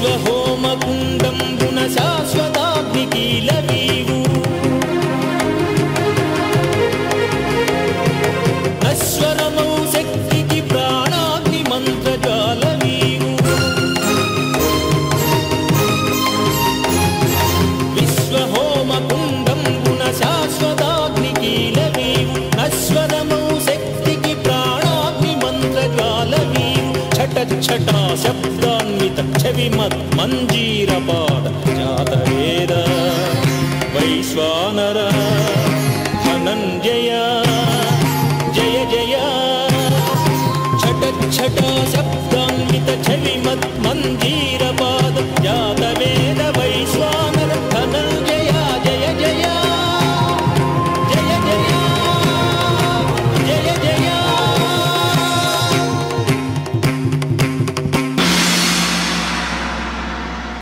विश्वहोमकुण्डं गुणशाश्वताग्निकीलवीवु नश्वरमौ शक्तिकी प्राणाग्निमन्त्रजालवीवु विश्वहोमकुण्डं गुणशाश्वताग्निकीलवीवु नश्वरमौ शक्तिकी प्राणाग्निमन्त्रजालवीवु छटा शब्दान्वित छविमत् मंजीरपाद जातवेद वैश्वानर धनञ्जय जय जय छटा शब्दान्वित छविमत् मंजीर